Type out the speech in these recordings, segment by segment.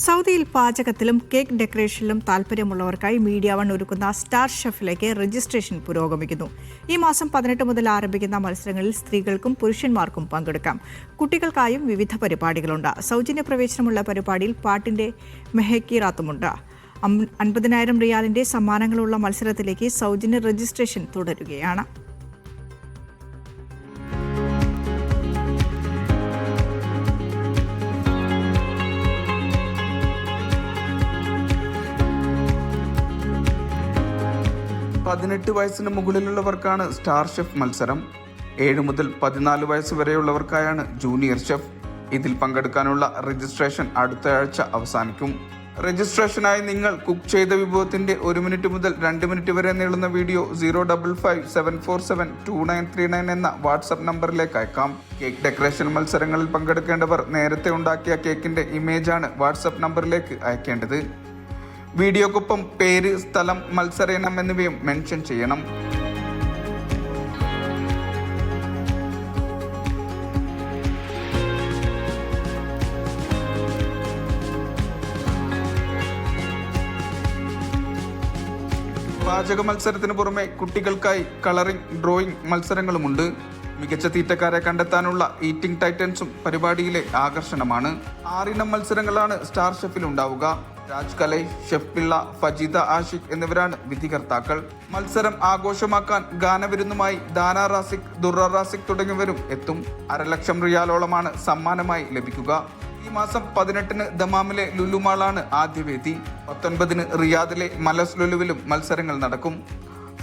സൗദിയിൽ പാചകത്തിലും cake ഡെക്കറേഷനിലും താൽപ്പര്യമുള്ളവർക്കായി media one ഒരുക്കുന്ന star ഷെഫിലേക്ക് registration പുരോഗമിക്കുന്നു. ഈ മാസം 18 മുതൽ ആരംഭിക്കുന്ന മത്സരങ്ങളിൽ സ്ത്രീകൾക്കും പുരുഷന്മാർക്കും പങ്കെടുക്കാം. കുട്ടികൾക്കായും വിവിധ പരിപാടികളുണ്ട്. സൗജന്യ പ്രവേശനമുള്ള പരിപാടിയിൽ പാട്ടിന്റെ മെഹക്കീറാത്തുമുണ്ട്. 50,000 റിയാലിന്റെ സമ്മാനങ്ങളുള്ള മത്സരത്തിലേക്ക് സൗജന്യ രജിസ്ട്രേഷൻ തുടരുകയാണ്. പതിനെട്ട് വയസ്സിന് മുകളിലുള്ളവർക്കാണ് സ്റ്റാർ ഷെഫ് മത്സരം. 7 മുതൽ 14 വയസ്സ് വരെയുള്ളവർക്കായാണ് ജൂനിയർ ഷെഫ്. ഇതിൽ പങ്കെടുക്കാനുള്ള രജിസ്ട്രേഷൻ അടുത്ത ആഴ്ച അവസാനിക്കും. രജിസ്ട്രേഷനായി നിങ്ങൾ കുക്ക് ചെയ്ത വിഭവത്തിന്റെ 1 മിനിറ്റ് മുതൽ 2 മിനിറ്റ് വരെ നീളുന്ന വീഡിയോ 055-747-2939 എന്ന വാട്സ്ആപ്പ് നമ്പറിലേക്ക് അയക്കാം. കേക്ക് ഡെക്കറേഷൻ മത്സരങ്ങളിൽ പങ്കെടുക്കേണ്ടവർ നേരത്തെ ഉണ്ടാക്കിയ കേക്കിന്റെ ഇമേജാണ് വാട്സ്ആപ്പ് നമ്പറിലേക്ക് അയക്കേണ്ടത്. വീഡിയോക്കൊപ്പം പേര്, സ്ഥലം, മത്സര ഇനം എന്നിവയും മെൻഷൻ ചെയ്യണം. പാചക മത്സരത്തിന് പുറമെ കുട്ടികൾക്കായി കളറിംഗ്, ഡ്രോയിങ് മത്സരങ്ങളുമുണ്ട്. മികച്ച തീറ്റക്കാരെ കണ്ടെത്താനുള്ള ഈറ്റിംഗ് ടൈറ്റൻസും പരിപാടിയിലെ ആകർഷണമാണ്. 6 ഇനം മത്സരങ്ങളാണ് സ്റ്റാർ ഷെഫിൽ ഉണ്ടാവുക. രാജ് കലൈ, ഷെഫ് പിള്ള, ഫജീദ ആഷിഖ് എന്നിവരാണ് വിധികർത്താക്കൾ. മത്സരം ആഘോഷമാക്കാൻ ഗാനവിരുന്നുമായി ദാന റാസിഖ്, ദുർറ റാസിഖ് തുടങ്ങിയവരും എത്തും. 1.5 ലക്ഷം റിയാലോളമാണ് സമ്മാനമായി ലഭിക്കുക. ഈ മാസം 18-ന് ദമാമിലെ ലുലുമാളാണ് ആദ്യ വേദി. 19-ന് റിയാദിലെ മലസ് ലുലുവിലും മത്സരങ്ങൾ നടക്കും.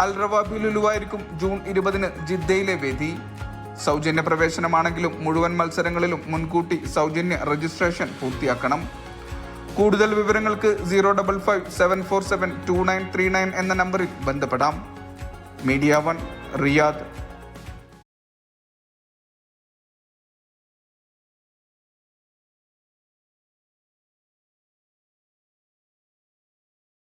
അൽ റവാബി ലുലുവായിരിക്കും ജൂൺ 20-ന് ജിദ്ദയിലെ വേദി. സൗജന്യ പ്രവേശനമാണെങ്കിലും മുഴുവൻ മത്സരങ്ങളിലും മുൻകൂട്ടി സൗജന്യ രജിസ്ട്രേഷൻ പൂർത്തിയാക്കണം. കൂടുതൽ വിവരങ്ങൾക്ക് 055-747-2939 എന്ന നമ്പറിൽ ബന്ധപ്പെടാം. Media one, Riyadh.